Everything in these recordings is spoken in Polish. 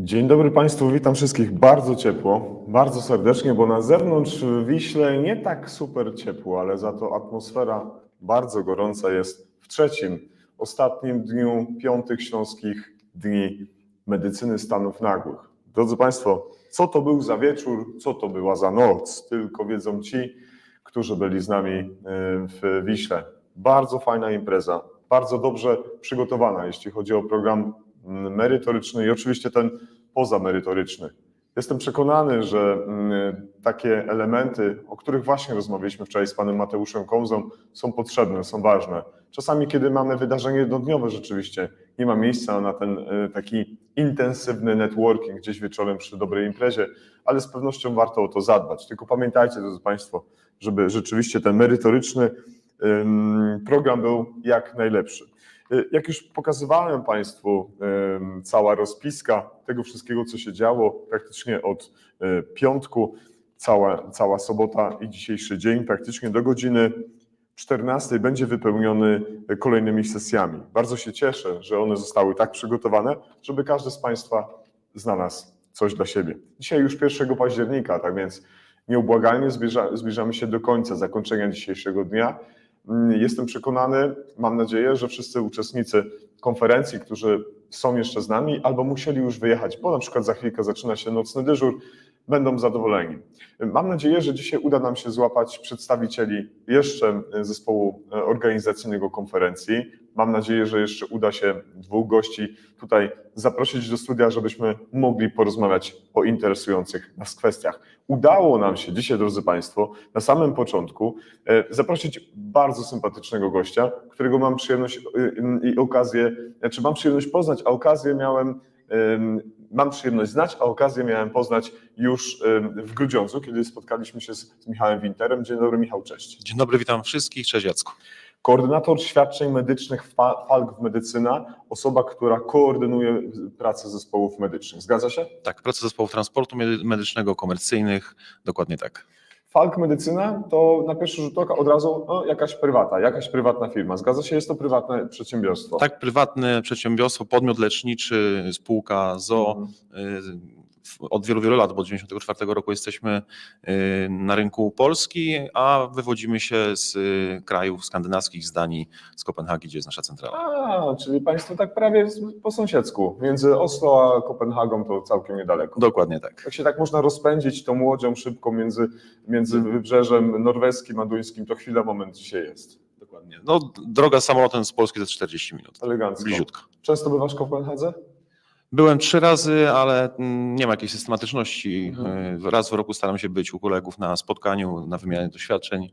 Dzień dobry Państwu, witam wszystkich bardzo ciepło, bardzo serdecznie, bo na zewnątrz w Wiśle nie tak super ciepło, ale za to atmosfera bardzo gorąca jest w trzecim, ostatnim dniu piątych Śląskich Dni Medycyny Stanów Nagłych. Drodzy Państwo, co to był za wieczór, co to była za noc, tylko wiedzą ci, którzy byli z nami w Wiśle. Bardzo fajna impreza, bardzo dobrze przygotowana, jeśli chodzi o program merytoryczny i oczywiście ten pozamerytoryczny. Jestem przekonany, że takie elementy, o których właśnie rozmawialiśmy wczoraj z panem Mateuszem Komzą, są potrzebne, są ważne. Czasami, kiedy mamy wydarzenie jednodniowe, rzeczywiście nie ma miejsca na ten taki intensywny networking gdzieś wieczorem przy dobrej imprezie, ale z pewnością warto o to zadbać. Tylko pamiętajcie, drodzy Państwo, żeby rzeczywiście ten merytoryczny program był jak najlepszy. Jak już pokazywałem Państwu, cała rozpiska tego wszystkiego, co się działo praktycznie od piątku, cała sobota i dzisiejszy dzień, praktycznie do godziny 14 będzie wypełniony kolejnymi sesjami. Bardzo się cieszę, że one zostały tak przygotowane, żeby każdy z Państwa znalazł coś dla siebie. Dzisiaj już 1 października, tak więc nieubłagalnie zbliżamy się do końca, zakończenia dzisiejszego dnia. Jestem przekonany, mam nadzieję, że wszyscy uczestnicy konferencji, którzy są jeszcze z nami albo musieli już wyjechać, bo na przykład za chwilkę zaczyna się nocny dyżur, będą zadowoleni. Mam nadzieję, że dzisiaj uda nam się złapać przedstawicieli jeszcze zespołu organizacyjnego konferencji. Mam nadzieję, że jeszcze uda się 2 gości tutaj zaprosić do studia, żebyśmy mogli porozmawiać o interesujących nas kwestiach. Udało nam się dzisiaj, drodzy Państwo, na samym początku zaprosić bardzo sympatycznego gościa, którego mam przyjemność i okazję, mam przyjemność poznać, a okazję mam przyjemność znać, a okazję miałem poznać już w Grudziądzu, kiedy spotkaliśmy się z Michałem Winterem. Dzień dobry, Michał, cześć. Dzień dobry, witam wszystkich, cześć Jacku. Koordynator świadczeń medycznych Falk Medycyna, osoba, która koordynuje pracę zespołów medycznych. Zgadza się? Tak, pracę zespołów transportu medycznego, komercyjnych, dokładnie tak. Falk Medycyna to na pierwszy rzut oka od razu jakaś prywatna firma. Zgadza się, jest to prywatne przedsiębiorstwo. Tak, prywatne przedsiębiorstwo, podmiot leczniczy, spółka ZOO. Od wielu lat, bo od 1994 roku jesteśmy na rynku Polski, a wywodzimy się z krajów skandynawskich, z Danii, z Kopenhagi, gdzie jest nasza centrala. Czyli Państwo tak prawie po sąsiedzku. Między Oslo a Kopenhagą to całkiem niedaleko. Dokładnie tak. Jak się tak można rozpędzić tą łodzią szybko między wybrzeżem norweskim a duńskim, to chwila, moment dzisiaj jest. Dokładnie. No, droga samolotem z Polski to 40 minut. Elegancko. Bliziutko. Często bywasz w Kopenhadze? Byłem 3 razy, ale nie ma jakiejś systematyczności. Raz w roku staram się być u kolegów na spotkaniu, na wymianie doświadczeń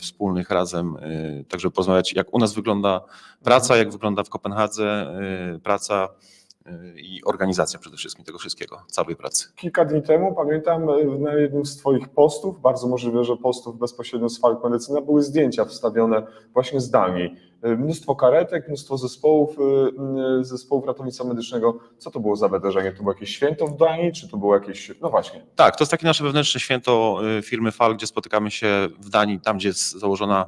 wspólnych razem, tak żeby porozmawiać, jak u nas wygląda praca, jak wygląda w Kopenhadze praca i organizacja przede wszystkim tego wszystkiego, całej pracy. Kilka dni temu, pamiętam, na jednym z Twoich postów, bardzo możliwe, że postów bezpośrednio z Falk Medycyna, były zdjęcia wstawione właśnie z Danii. Mnóstwo karetek, mnóstwo zespołów ratownictwa medycznego. Co to było za wydarzenie? To było jakieś święto w Danii, czy to było jakieś... No właśnie. Tak, to jest takie nasze wewnętrzne święto firmy Falk, gdzie spotykamy się w Danii, tam gdzie jest założona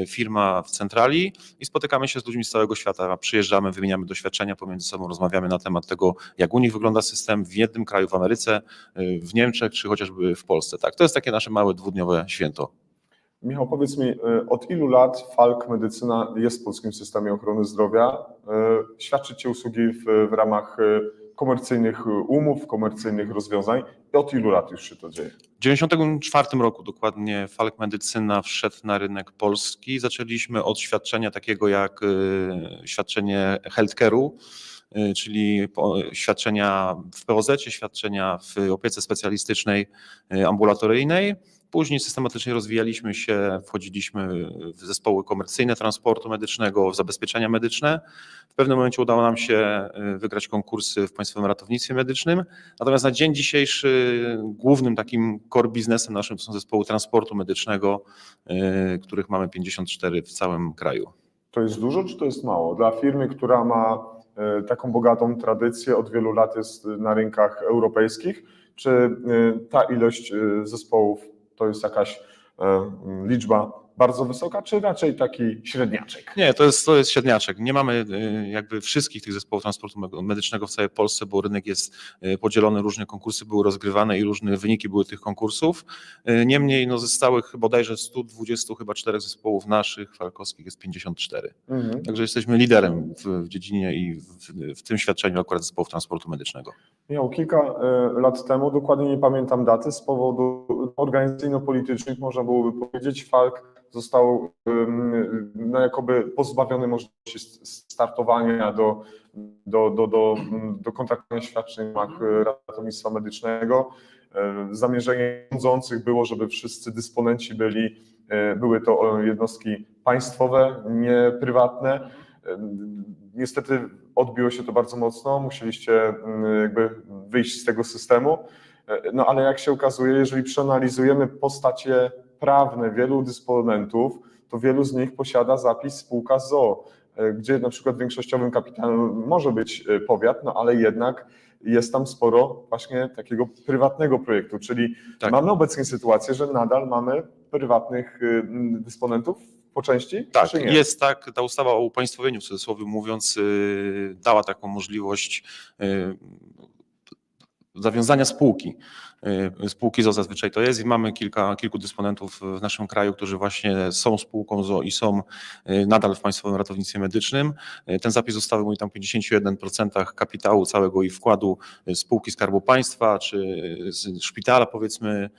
firma w centrali i spotykamy się z ludźmi z całego świata. Przyjeżdżamy, wymieniamy doświadczenia pomiędzy sobą, rozmawiamy na temat tego, jak u nich wygląda system w jednym kraju w Ameryce, w Niemczech, czy chociażby w Polsce. Tak, to jest takie nasze małe 2-dniowe święto. Michał, powiedz mi, od ilu lat Falk Medycyna jest w polskim systemie ochrony zdrowia? Świadczycie usługi w ramach komercyjnych umów, komercyjnych rozwiązań. I od ilu lat już się to dzieje? W 1994 roku dokładnie Falk Medycyna wszedł na rynek polski. Zaczęliśmy od świadczenia takiego jak świadczenie healthcare'u, czyli świadczenia w POZ-cie, świadczenia w opiece specjalistycznej, ambulatoryjnej. Później systematycznie rozwijaliśmy się, wchodziliśmy w zespoły komercyjne transportu medycznego, w zabezpieczenia medyczne. W pewnym momencie udało nam się wygrać konkursy w Państwowym Ratownictwie Medycznym. Natomiast na dzień dzisiejszy głównym takim core biznesem naszym to są zespoły transportu medycznego, których mamy 54 w całym kraju. To jest dużo, czy to jest mało? Dla firmy, która ma taką bogatą tradycję, od wielu lat jest na rynkach europejskich, czy ta ilość zespołów to jest jakaś liczba bardzo wysoka, czy raczej taki średniaczek? Nie, to jest średniaczek. Nie mamy jakby wszystkich tych zespołów transportu medycznego w całej Polsce, bo rynek jest podzielony, różne konkursy były rozgrywane i różne wyniki były tych konkursów. Niemniej no, ze stałych bodajże 124 zespołów naszych falkowskich jest 54. Także jesteśmy liderem w dziedzinie i w tym świadczeniu akurat zespołów transportu medycznego. Miał kilka lat temu, dokładnie nie pamiętam daty, z powodu organizacyjno-politycznych, można byłoby powiedzieć, Falk został no, jakoby pozbawiony możliwości startowania do kontraktowania świadczeń w ramach ratownictwa medycznego. Zamierzenie rządzących było, żeby wszyscy dysponenci były to jednostki państwowe, nie prywatne. Niestety odbiło się to bardzo mocno, musieliście jakby wyjść z tego systemu, no ale jak się okazuje, jeżeli przeanalizujemy postacie prawne wielu dysponentów, to wielu z nich posiada zapis spółka z o.o., gdzie na przykład większościowym kapitałem może być powiat, no ale jednak jest tam sporo właśnie takiego prywatnego projektu, czyli Tak. Mamy obecnie sytuację, że nadal mamy prywatnych dysponentów po części? Tak, czy nie? jest tak. Ta ustawa o upaństwowieniu, w cudzysłowie mówiąc, dała taką możliwość zawiązania spółki z o.o. zazwyczaj to jest i mamy kilku dysponentów w naszym kraju, którzy właśnie są spółką z o.o. i są nadal w Państwowym Ratownictwie Medycznym. Ten zapis ustawy mówi tam o 51% kapitału całego i wkładu spółki Skarbu Państwa czy szpitala powiedzmy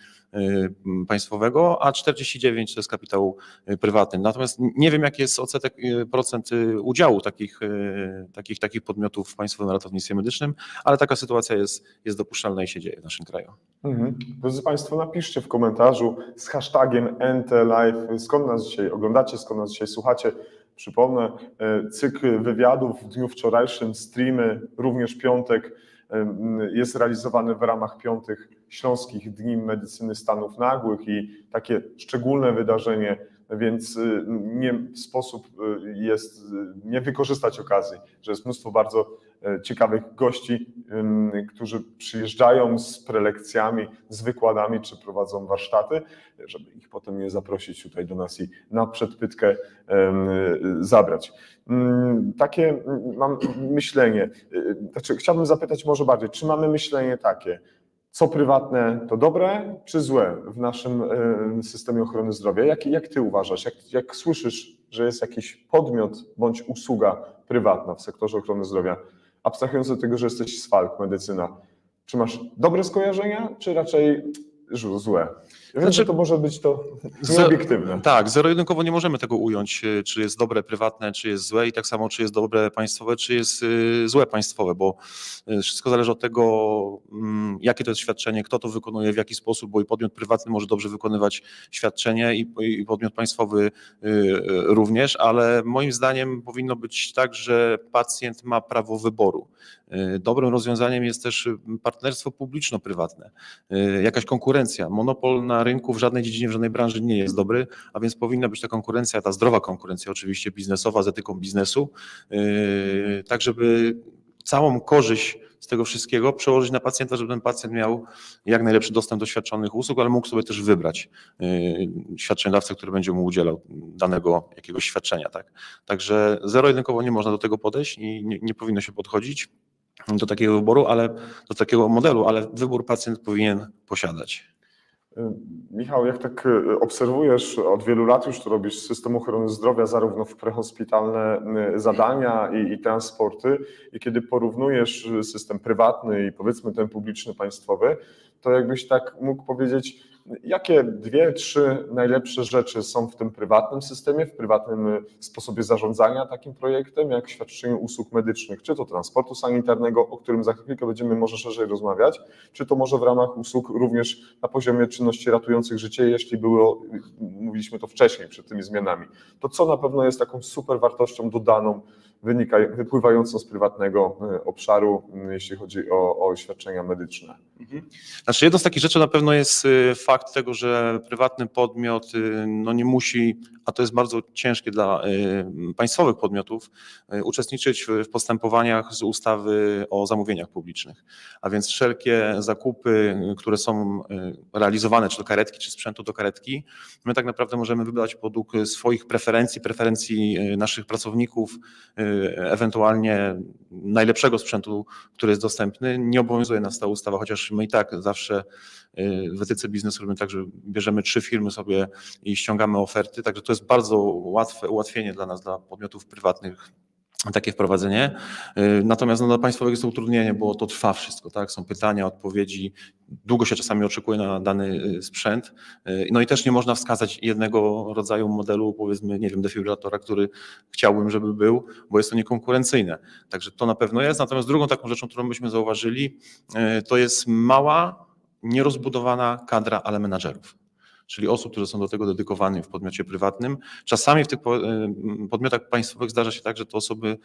państwowego, a 49% to jest kapitał prywatny. Natomiast nie wiem, jaki jest odsetek procent udziału takich podmiotów w Państwowym Ratownictwie Medycznym, ale taka sytuacja jest dopuszczalna i się dzieje w naszym kraju. Drodzy Państwo, napiszcie w komentarzu z hashtagiem NTLive, skąd nas dzisiaj oglądacie, skąd nas dzisiaj słuchacie. Przypomnę, cykl wywiadów w dniu wczorajszym, streamy, również piątek, jest realizowany w ramach 5. Śląskich Dni Medycyny Stanów Nagłych i takie szczególne wydarzenie, więc nie sposób jest nie wykorzystać okazji, że jest mnóstwo bardzo ciekawych gości, którzy przyjeżdżają z prelekcjami, z wykładami, czy prowadzą warsztaty, żeby ich potem nie zaprosić tutaj do nas i na przedpytkę zabrać. Takie mam myślenie, znaczy chciałbym zapytać może bardziej, czy mamy myślenie takie, co prywatne to dobre czy złe w naszym systemie ochrony zdrowia? Jak ty uważasz, jak słyszysz, że jest jakiś podmiot bądź usługa prywatna w sektorze ochrony zdrowia, abstrahując od tego, że jesteś z Falk, medycyna, czy masz dobre skojarzenia, czy raczej złe? Ja wiem, że to może być to nieobiektywne. Tak, zero-jedynkowo nie możemy tego ująć, czy jest dobre prywatne, czy jest złe i tak samo, czy jest dobre państwowe, czy jest złe państwowe, bo wszystko zależy od tego, jakie to jest świadczenie, kto to wykonuje, w jaki sposób, bo i podmiot prywatny może dobrze wykonywać świadczenie i podmiot państwowy również, ale moim zdaniem powinno być tak, że pacjent ma prawo wyboru. Dobrym rozwiązaniem jest też partnerstwo publiczno-prywatne, jakaś konkurencja. Monopol na rynku w żadnej dziedzinie, w żadnej branży nie jest dobry, a więc powinna być ta konkurencja, ta zdrowa konkurencja oczywiście biznesowa, z etyką biznesu, tak żeby całą korzyść z tego wszystkiego przełożyć na pacjenta, żeby ten pacjent miał jak najlepszy dostęp do świadczonych usług, ale mógł sobie też wybrać świadczeniodawcę, który będzie mu udzielał danego jakiegoś świadczenia. Tak? Także zero-jedynkowo nie można do tego podejść i nie powinno się podchodzić do takiego wyboru, do takiego modelu, ale wybór pacjent powinien posiadać. Michał, jak tak obserwujesz, od wielu lat już to robisz system ochrony zdrowia, zarówno w prehospitalne zadania i transporty, i kiedy porównujesz system prywatny i powiedzmy ten publiczny, państwowy, to jakbyś tak mógł powiedzieć, jakie 2-3 najlepsze rzeczy są w tym prywatnym systemie, w prywatnym sposobie zarządzania takim projektem, jak świadczenie usług medycznych, czy to transportu sanitarnego, o którym za chwilkę będziemy może szerzej rozmawiać, czy to może w ramach usług również na poziomie czynności ratujących życie, jeśli było, mówiliśmy to wcześniej przed tymi zmianami, to co na pewno jest taką super wartością dodaną, wypływającą z prywatnego obszaru, jeśli chodzi o świadczenia medyczne. Znaczy jedną z takich rzeczy na pewno jest fakt tego, że prywatny podmiot nie musi a to jest bardzo ciężkie dla państwowych podmiotów, uczestniczyć w postępowaniach z ustawy o zamówieniach publicznych. A więc wszelkie zakupy, które są realizowane, czy do karetki, czy sprzętu do karetki, my tak naprawdę możemy wybrać według swoich preferencji naszych pracowników, ewentualnie najlepszego sprzętu, który jest dostępny. Nie obowiązuje nas ta ustawa, chociaż my i tak zawsze w etyce biznesu robimy tak, że bierzemy 3 firmy sobie i ściągamy oferty, także to jest bardzo łatwe ułatwienie dla nas, dla podmiotów prywatnych, takie wprowadzenie. Natomiast dla państwowych jest to utrudnienie, bo to trwa wszystko, tak? Są pytania, odpowiedzi, długo się czasami oczekuje na dany sprzęt. No i też nie można wskazać jednego rodzaju modelu, powiedzmy, nie wiem, defibrylatora, który chciałbym, żeby był, bo jest to niekonkurencyjne. Także to na pewno jest. Natomiast drugą taką rzeczą, którą myśmy zauważyli, to jest mała, nierozbudowana kadra, ale menadżerów. Czyli osób, które są do tego dedykowane w podmiocie prywatnym. Czasami w tych podmiotach państwowych zdarza się tak, że te osoby,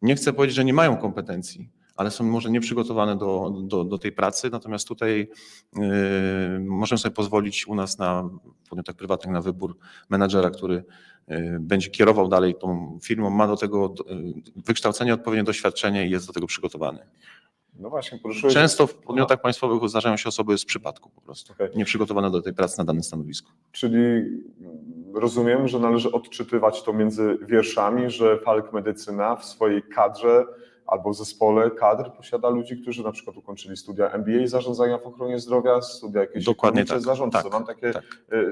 nie chcę powiedzieć, że nie mają kompetencji, ale są może nieprzygotowane do tej pracy, natomiast tutaj możemy sobie pozwolić u nas na podmiotach prywatnych na wybór menadżera, który będzie kierował dalej tą firmą, ma do tego wykształcenie, odpowiednie doświadczenie i jest do tego przygotowany. No właśnie, poruszyłeś... Często w podmiotach państwowych zdarzają się osoby z przypadku po prostu, nieprzygotowane do tej pracy na danym stanowisku. Czyli rozumiem, że należy odczytywać to między wierszami, że Falk Medycyna w swojej kadrze albo zespole kadr posiada ludzi, którzy na przykład ukończyli studia MBA zarządzania w ochronie zdrowia, studia jakieś dokładnie tak, zarządcy. Mam takie,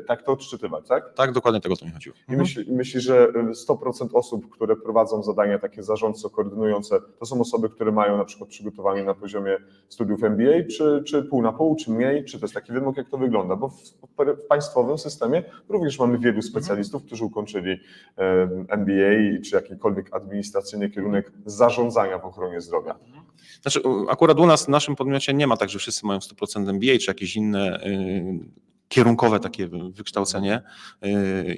tak to odczytywać, tak? Tak, dokładnie tego to mi chodziło. I myśli, że 100% osób, które prowadzą zadania takie zarządcze, koordynujące, to są osoby, które mają na przykład przygotowanie na poziomie studiów MBA, czy pół na pół, czy mniej, czy to jest taki wymóg, jak to wygląda? Bo w państwowym systemie również mamy wielu specjalistów, którzy ukończyli MBA, czy jakikolwiek administracyjny kierunek zarządzania w ochronie zdrowia. Znaczy, akurat u nas w naszym podmiocie nie ma tak, że wszyscy mają 100% MBA, czy jakieś inne kierunkowe takie wykształcenie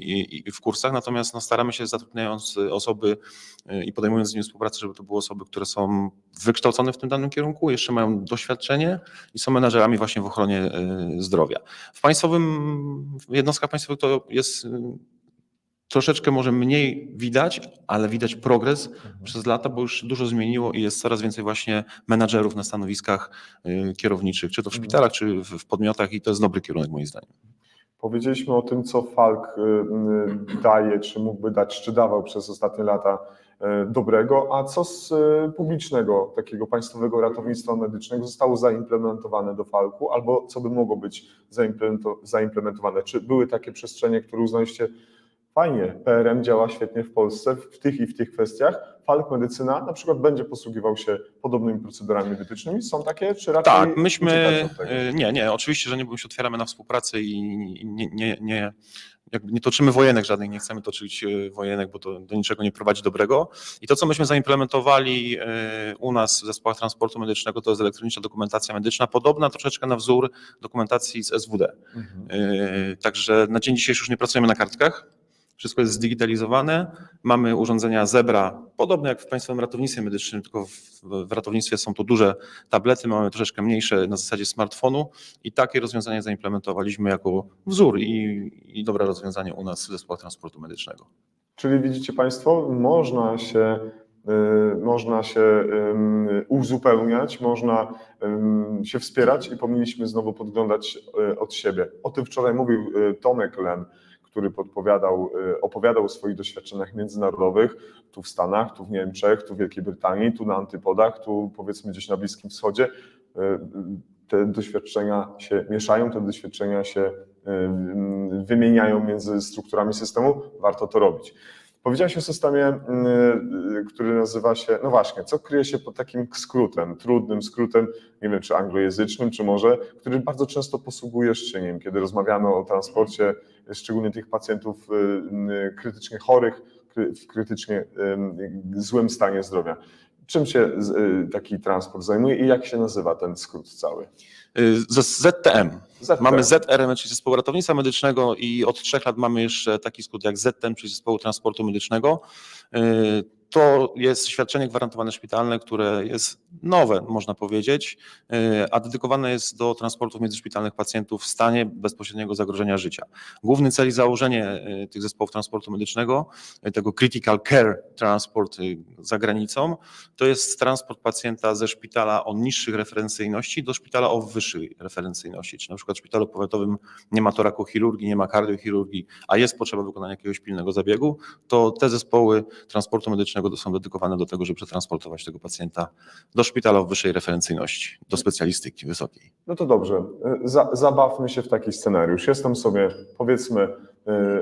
i w kursach, natomiast no, staramy się, zatrudniając osoby i podejmując z nimi współpracę, żeby to były osoby, które są wykształcone w tym danym kierunku, jeszcze mają doświadczenie i są menadżerami właśnie w ochronie zdrowia. W jednostkach państwowych to jest troszeczkę może mniej widać, ale widać progres przez lata, bo już dużo zmieniło i jest coraz więcej właśnie menadżerów na stanowiskach kierowniczych, czy to w szpitalach, czy w podmiotach i to jest dobry kierunek moim zdaniem. Powiedzieliśmy o tym, co Falk daje, czy mógłby dać, czy dawał przez ostatnie lata dobrego, a co z publicznego, takiego państwowego ratownictwa medycznego zostało zaimplementowane do Falku, albo co by mogło być zaimplementowane? Czy były takie przestrzenie, które uznaliście, fajnie, PRM działa świetnie w Polsce w tych i w tych kwestiach. Falk Medycyna na przykład będzie posługiwał się podobnymi procedurami wytycznymi. Są takie, czy raczej... Tak, myśmy... Nie, oczywiście, że nie się otwieramy na współpracę i nie toczymy wojenek żadnych, nie chcemy toczyć wojenek, bo to do niczego nie prowadzi dobrego. I to, co myśmy zaimplementowali u nas w zespołach transportu medycznego, to jest elektroniczna dokumentacja medyczna, podobna troszeczkę na wzór dokumentacji z SWD. Także na dzień dzisiejszy już nie pracujemy na kartkach. Wszystko jest zdigitalizowane. Mamy urządzenia Zebra, podobne jak w państwowym ratownictwie medycznym, tylko w ratownictwie są to duże tablety, mamy troszeczkę mniejsze na zasadzie smartfonu i takie rozwiązanie zaimplementowaliśmy jako wzór i dobre rozwiązanie u nas w zespołach transportu medycznego. Czyli widzicie Państwo, można się uzupełniać, można się wspierać i powinniśmy znowu podglądać od siebie. O tym wczoraj mówił Tomek Lem, który opowiadał o swoich doświadczeniach międzynarodowych, tu w Stanach, tu w Niemczech, tu w Wielkiej Brytanii, tu na Antypodach, tu powiedzmy gdzieś na Bliskim Wschodzie. Te doświadczenia się mieszają, te doświadczenia się wymieniają między strukturami systemu, warto to robić. Powiedziałeś o systemie, który nazywa się, no właśnie, co kryje się pod takim skrótem, trudnym skrótem, nie wiem czy anglojęzycznym, czy może, który bardzo często posługujesz się nim, kiedy rozmawiamy o transporcie, szczególnie tych pacjentów krytycznie chorych, w krytycznie złym stanie zdrowia. Czym się taki transport zajmuje i jak się nazywa ten skrót cały? ZTM. Mamy ZRM, czyli Zespołu Ratownictwa Medycznego i od 3 lat mamy jeszcze taki skrót jak ZTM, czyli Zespołu Transportu Medycznego. To jest świadczenie gwarantowane szpitalne, które jest nowe, można powiedzieć, a dedykowane jest do transportów międzyszpitalnych pacjentów w stanie bezpośredniego zagrożenia życia. Główny cel i założenie tych zespołów transportu medycznego, tego critical care transport za granicą, to jest transport pacjenta ze szpitala o niższych referencyjności do szpitala o wyższej referencyjności. Czy na przykład w szpitalu powiatowym nie ma torakochirurgii, nie ma kardiochirurgii, a jest potrzeba wykonania jakiegoś pilnego zabiegu, to te zespoły transportu medycznego są dedykowane do tego, żeby przetransportować tego pacjenta do szpitala o wyższej referencyjności, do specjalistyki wysokiej. No to dobrze, zabawmy się w taki scenariusz. Jestem sobie, powiedzmy,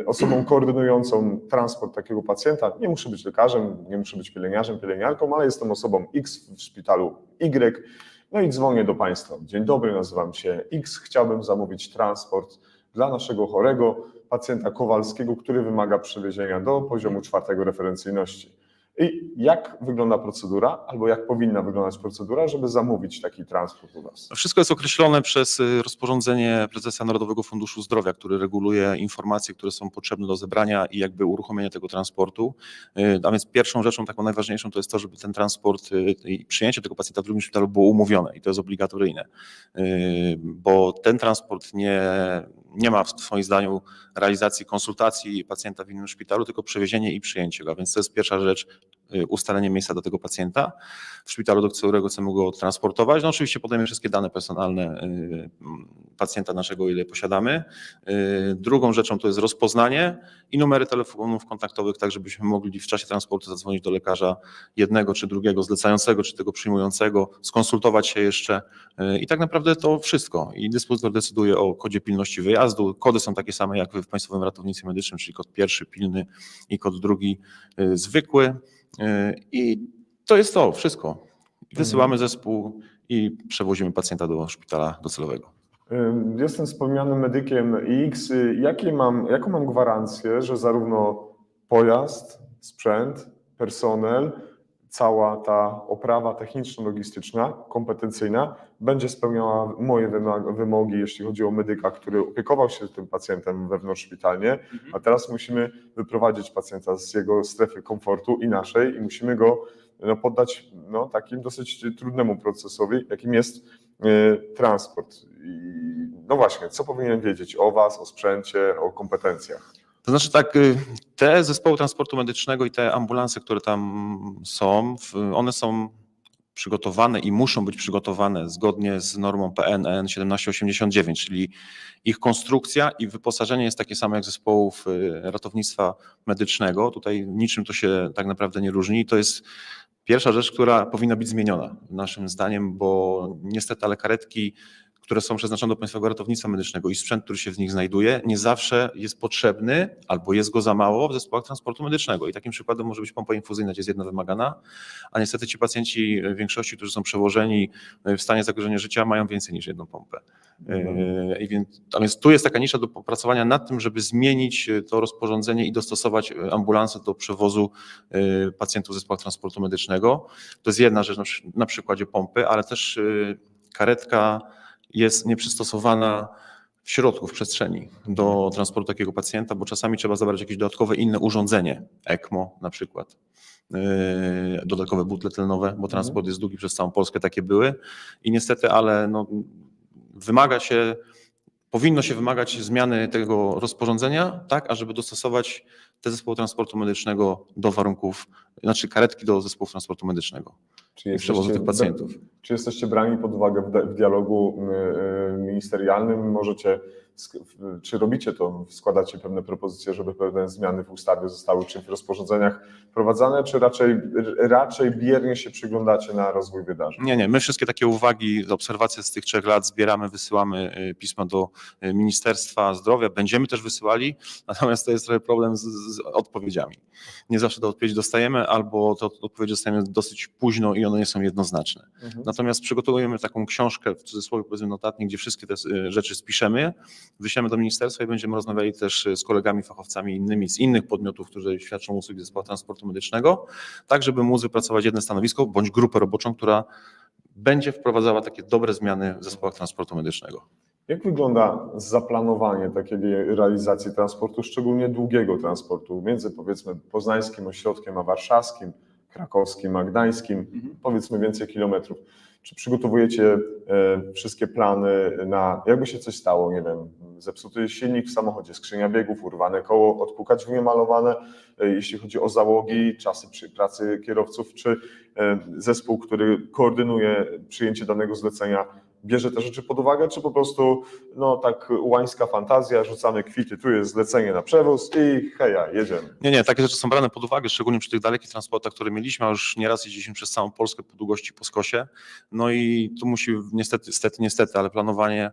osobą koordynującą transport takiego pacjenta. Nie muszę być lekarzem, nie muszę być pielęgniarzem, pielęgniarką, ale jestem osobą X w szpitalu Y. No i dzwonię do Państwa. Dzień dobry, nazywam się X. Chciałbym zamówić transport dla naszego chorego pacjenta Kowalskiego, który wymaga przewiezienia do poziomu 4 referencyjności. I jak wygląda procedura, albo jak powinna wyglądać procedura, żeby zamówić taki transport u Was? Wszystko jest określone przez rozporządzenie prezesa Narodowego Funduszu Zdrowia, który reguluje informacje, które są potrzebne do zebrania i jakby uruchomienia tego transportu. A więc pierwszą rzeczą, taką najważniejszą, to jest to, żeby ten transport i przyjęcie tego pacjenta w drugim szpitalu było umówione i to jest obligatoryjne, bo ten transport nie ma w swoim zdaniu realizacji konsultacji pacjenta w innym szpitalu, tylko przewiezienie i przyjęcie go. A więc to jest pierwsza rzecz, ustalenie miejsca dla tego pacjenta w szpitalu, do którego chcemy go transportować. No oczywiście podajemy wszystkie dane personalne pacjenta naszego, ile posiadamy. Drugą rzeczą to jest rozpoznanie i numery telefonów kontaktowych, tak żebyśmy mogli w czasie transportu zadzwonić do lekarza jednego czy drugiego, zlecającego czy tego przyjmującego, skonsultować się jeszcze i tak naprawdę to wszystko. I dyspozytor decyduje o kodzie pilności wyjazdu. Kody są takie same jak w Państwowym Ratownictwie Medycznym, czyli kod pierwszy pilny i kod drugi zwykły. I to jest to wszystko. Wysyłamy zespół i przewozimy pacjenta do szpitala docelowego. Jestem wspomnianym medykiem X. Jaką mam gwarancję, że zarówno pojazd, sprzęt, personel, cała ta oprawa techniczno-logistyczna, kompetencyjna będzie spełniała moje wymogi, jeśli chodzi o medyka, który opiekował się tym pacjentem wewnątrzszpitalnie, a teraz musimy wyprowadzić pacjenta z jego strefy komfortu i naszej i musimy go poddać takim dosyć trudnemu procesowi, jakim jest transport. No właśnie, co powinienem wiedzieć o Was, o sprzęcie, o kompetencjach? To znaczy tak, te zespoły transportu medycznego i te ambulanse, które tam są, one są przygotowane i muszą być przygotowane zgodnie z normą PNN 1789, czyli ich konstrukcja i wyposażenie jest takie samo jak zespołów ratownictwa medycznego. Tutaj niczym to się tak naprawdę nie różni. To jest pierwsza rzecz, która powinna być zmieniona naszym zdaniem, bo niestety ale karetki, które są przeznaczone do Państwowego Ratownictwa Medycznego i sprzęt, który się w nich znajduje, nie zawsze jest potrzebny albo jest go za mało w zespołach transportu medycznego. I takim przykładem może być pompa infuzyjna, gdzie jest jedna wymagana, a niestety ci pacjenci w większości, którzy są przewożeni w stanie zagrożenia życia, mają więcej niż jedną pompę. A więc tu jest taka nisza do popracowania nad tym, żeby zmienić to rozporządzenie i dostosować ambulanse do przewozu pacjentów w zespołach transportu medycznego. To jest jedna rzecz na przykładzie pompy, ale też karetka jest nieprzystosowana w środku, w przestrzeni do transportu takiego pacjenta, bo czasami trzeba zabrać jakieś dodatkowe inne urządzenie, ECMO na przykład, dodatkowe butle tlenowe, bo transport jest długi, przez całą Polskę takie były i niestety, ale powinno się wymagać zmiany tego rozporządzenia, tak, ażeby dostosować te zespoły transportu medycznego do warunków, znaczy karetki do zespołów transportu medycznego i przewozu tych pacjentów. Czy jesteście brani pod uwagę w dialogu ministerialnym? Czy robicie to, składacie pewne propozycje, żeby pewne zmiany w ustawie zostały, czy w rozporządzeniach wprowadzane, czy raczej biernie się przyglądacie na rozwój wydarzeń? Nie, my wszystkie takie uwagi, obserwacje z tych 3 lat zbieramy, wysyłamy pisma do Ministerstwa Zdrowia, będziemy też wysyłali, natomiast to jest trochę problem z odpowiedziami. Nie zawsze te odpowiedzi dostajemy, albo te odpowiedzi dostajemy dosyć późno i one nie są jednoznaczne. Natomiast przygotowujemy taką książkę, w cudzysłowie powiedzmy notatnik, gdzie wszystkie te rzeczy spiszemy, wyślemy do ministerstwa i będziemy rozmawiali też z kolegami fachowcami innymi z innych podmiotów, którzy świadczą usługi zespołu transportu medycznego, tak żeby móc wypracować jedno stanowisko bądź grupę roboczą, która będzie wprowadzała takie dobre zmiany w zespołach transportu medycznego. Jak wygląda zaplanowanie takiej realizacji transportu, szczególnie długiego transportu między powiedzmy poznańskim ośrodkiem a warszawskim, krakowskim, a gdańskim, powiedzmy więcej kilometrów. Czy przygotowujecie wszystkie plany na, jakby się coś stało, nie wiem, zepsuty silnik w samochodzie, skrzynia biegów, urwane koło, odpukać wymalowane, jeśli chodzi o załogi, czasy pracy kierowców, czy zespół, który koordynuje przyjęcie danego zlecenia, bierze te rzeczy pod uwagę, czy po prostu no tak łańska fantazja, rzucamy kwity, tu jest zlecenie na przewóz i heja, jedziemy. Nie, takie rzeczy są brane pod uwagę, szczególnie przy tych dalekich transportach, które mieliśmy, a już nieraz jeździliśmy przez całą Polskę po długości po skosie. No i tu musi niestety, ale planowanie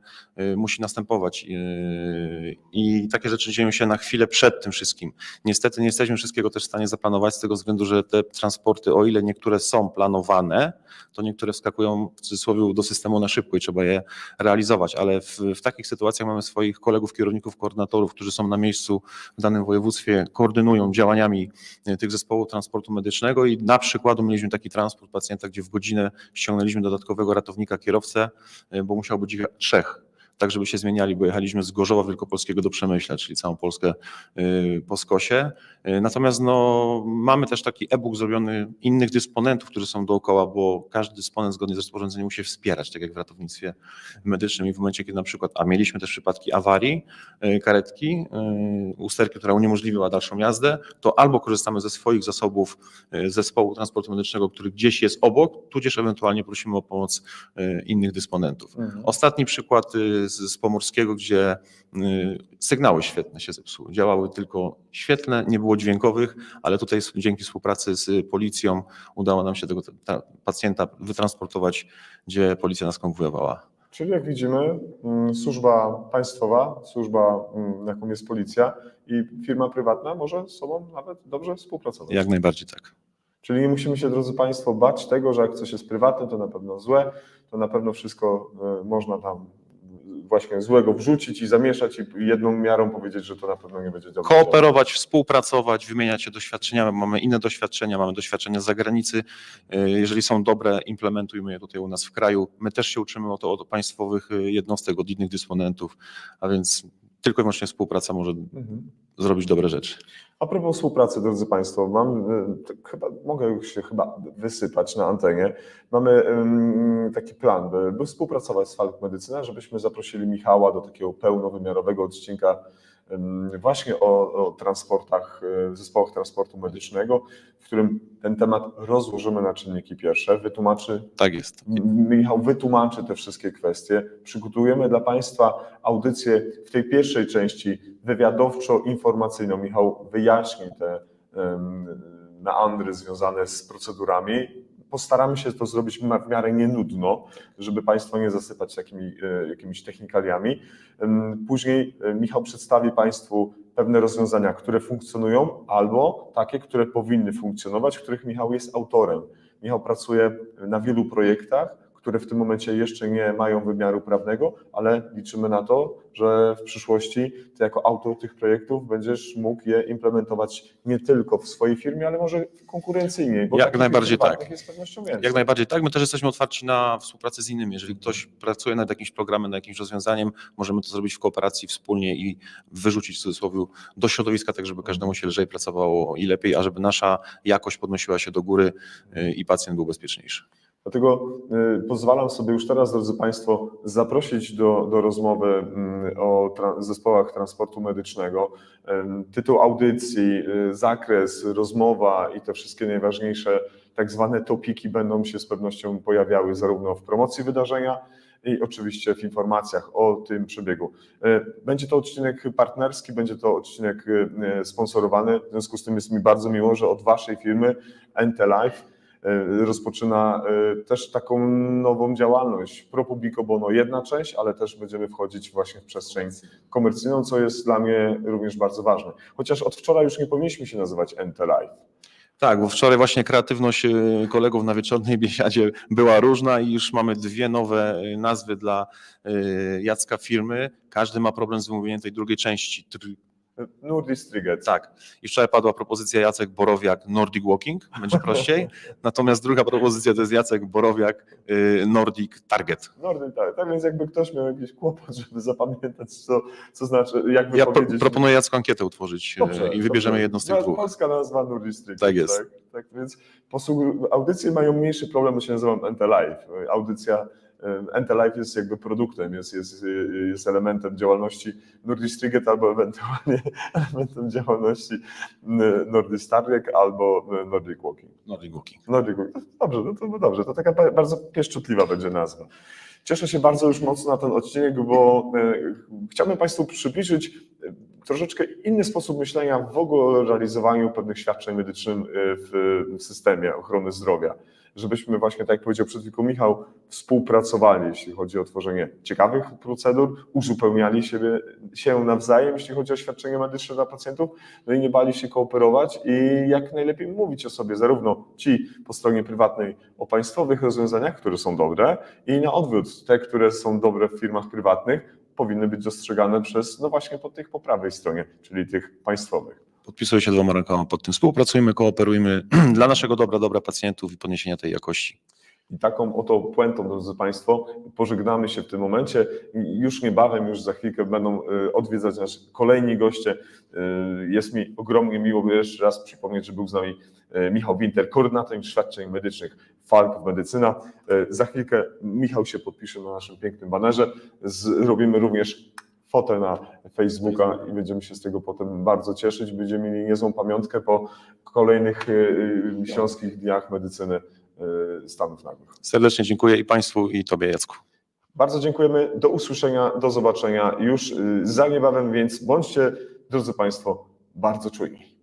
musi następować. I takie rzeczy dzieją się na chwilę przed tym wszystkim. Niestety nie jesteśmy wszystkiego też w stanie zaplanować z tego względu, że te transporty, o ile niektóre są planowane, to niektóre wskakują w cudzysłowie do systemu na szybko i trzeba je realizować, ale w takich sytuacjach mamy swoich kolegów, kierowników, koordynatorów, którzy są na miejscu w danym województwie, koordynują działaniami tych zespołów transportu medycznego i na przykładu mieliśmy taki transport pacjenta, gdzie w godzinę ściągnęliśmy dodatkowego ratownika kierowcę, bo musiał być ich 3. Tak, żeby się zmieniali, bo jechaliśmy z Gorzowa Wielkopolskiego do Przemyśla, czyli całą Polskę po skosie. Natomiast no, mamy też taki e-book zrobiony innych dysponentów, którzy są dookoła, bo każdy dysponent zgodnie z rozporządzeniem musi wspierać, tak jak w ratownictwie medycznym i w momencie, kiedy na przykład, a mieliśmy też przypadki awarii karetki, usterki, która uniemożliwiła dalszą jazdę, to albo korzystamy ze swoich zasobów zespołu transportu medycznego, który gdzieś jest obok, tudzież ewentualnie prosimy o pomoc innych dysponentów. Ostatni przykład z Pomorskiego, gdzie sygnały świetlne się zepsuły. Działały tylko świetlne, nie było dźwiękowych, ale tutaj dzięki współpracy z policją udało nam się tego pacjenta wytransportować, gdzie policja nas konwojowała. Czyli jak widzimy, służba państwowa, służba, jaką jest policja i firma prywatna może z sobą nawet dobrze współpracować. Jak najbardziej tak. Czyli nie musimy się, drodzy Państwo, bać tego, że jak coś jest prywatne, to na pewno złe, to na pewno wszystko można tam właśnie złego wrzucić i zamieszać i jedną miarą powiedzieć, że to na pewno nie będzie dobrze. Kooperować, współpracować, wymieniać się doświadczeniami. Mamy inne doświadczenia, mamy doświadczenia z zagranicy. Jeżeli są dobre, implementujmy je tutaj u nas w kraju. My też się uczymy od państwowych jednostek, od innych dysponentów, a więc tylko i wyłącznie współpraca może zrobić dobre rzeczy. A propos współpracy, drodzy Państwo, mogę już się wysypać na antenie. Mamy taki plan, by współpracować z Falk Medycyna, żebyśmy zaprosili Michała do takiego pełnowymiarowego odcinka właśnie o transportach, zespołach transportu medycznego, w którym ten temat rozłożymy na czynniki pierwsze, Tak jest. Michał wytłumaczy te wszystkie kwestie, przygotujemy dla Państwa audycję w tej pierwszej części wywiadowczo-informacyjną. Michał wyjaśni te meandry związane z procedurami. Postaramy się to zrobić w miarę nienudno, żeby Państwa nie zasypać takimi jakimiś technikaliami. Później Michał przedstawi Państwu pewne rozwiązania, które funkcjonują, albo takie, które powinny funkcjonować, których Michał jest autorem. Michał pracuje na wielu projektach, które w tym momencie jeszcze nie mają wymiaru prawnego, ale liczymy na to, że w przyszłości ty jako autor tych projektów będziesz mógł je implementować nie tylko w swojej firmie, ale może konkurencyjnie, bo Jak najbardziej tak. Jest pewnością więcej. Jak najbardziej tak. My też jesteśmy otwarci na współpracę z innymi. Jeżeli ktoś pracuje nad jakimś programem, nad jakimś rozwiązaniem, możemy to zrobić w kooperacji wspólnie i wyrzucić w cudzysłowie do środowiska, tak żeby każdemu się lżej pracowało i lepiej, a żeby nasza jakość podnosiła się do góry i pacjent był bezpieczniejszy. Dlatego pozwalam sobie już teraz, drodzy Państwo, zaprosić do rozmowy o zespołach transportu medycznego. Tytuł audycji, zakres, rozmowa i te wszystkie najważniejsze tak zwane topiki będą się z pewnością pojawiały zarówno w promocji wydarzenia, i oczywiście w informacjach o tym przebiegu. Będzie to odcinek partnerski, będzie to odcinek sponsorowany, w związku z tym jest mi bardzo miło, że od Waszej firmy Entelife rozpoczyna też taką nową działalność. Pro publico bono jedna część, ale też będziemy wchodzić właśnie w przestrzeń komercyjną, co jest dla mnie również bardzo ważne. Chociaż od wczoraj już nie powinniśmy się nazywać Entelife. Tak, bo wczoraj właśnie kreatywność kolegów na wieczornej biesiadzie była różna i już mamy 2 nowe nazwy dla Jacka firmy. Każdy ma problem z wymówieniem tej drugiej części. Nordic Striget. Tak. I wczoraj padła propozycja Jacek Borowiak Nordic Walking, będzie prościej. Natomiast druga propozycja to jest Jacek Borowiak Nordic Target. Nordic, tak, więc jakby ktoś miał jakiś kłopot, żeby zapamiętać, co znaczy, jakby Ja powiedzieć. proponuję Jacku ankietę utworzyć i wybierzemy jedną z tych dwóch. Polska nazwa Nordic Striget. Tak jest. Tak, więc audycje mają mniejszy problem, bo się nazywa Entelive. Audycja Entelive jest jakby produktem, jest elementem działalności Nordic Striget albo ewentualnie elementem działalności Nordic Target albo Nordic Walking. Nordic Walking. Nordic Walking. Dobrze, to taka bardzo pieszczotliwa będzie nazwa. Cieszę się bardzo już mocno na ten odcinek, bo chciałbym Państwu przybliżyć troszeczkę inny sposób myślenia w ogóle o realizowaniu pewnych świadczeń medycznych w systemie ochrony zdrowia. Żebyśmy właśnie, tak jak powiedział przed chwilą Michał, współpracowali, jeśli chodzi o tworzenie ciekawych procedur, uzupełniali się nawzajem, jeśli chodzi o świadczenia medyczne dla pacjentów, no i nie bali się kooperować i jak najlepiej mówić o sobie, zarówno ci po stronie prywatnej o państwowych rozwiązaniach, które są dobre, i na odwrót, te, które są dobre w firmach prywatnych, powinny być dostrzegane przez, no właśnie po tych po prawej stronie, czyli tych państwowych. Podpisuję się 2 rękoma pod tym. Współpracujmy, kooperujmy dla naszego dobra pacjentów i podniesienia tej jakości. I taką oto puentą, drodzy Państwo, pożegnamy się w tym momencie. Już niebawem, już za chwilkę będą odwiedzać nas kolejni goście. Jest mi ogromnie miło jeszcze raz przypomnieć, że był z nami Michał Winter, koordynator świadczeń medycznych Falk Medycyna. Za chwilkę Michał się podpisze na naszym pięknym banerze. Zrobimy również fotę na Facebooka i będziemy się z tego potem bardzo cieszyć. Będziemy mieli niezłą pamiątkę po kolejnych Śląskich Dniach Medycyny Stanów Nagłych. Serdecznie dziękuję i Państwu, i Tobie, Jacku. Bardzo dziękujemy. Do usłyszenia, do zobaczenia już za niebawem, więc bądźcie, drodzy Państwo, bardzo czujni.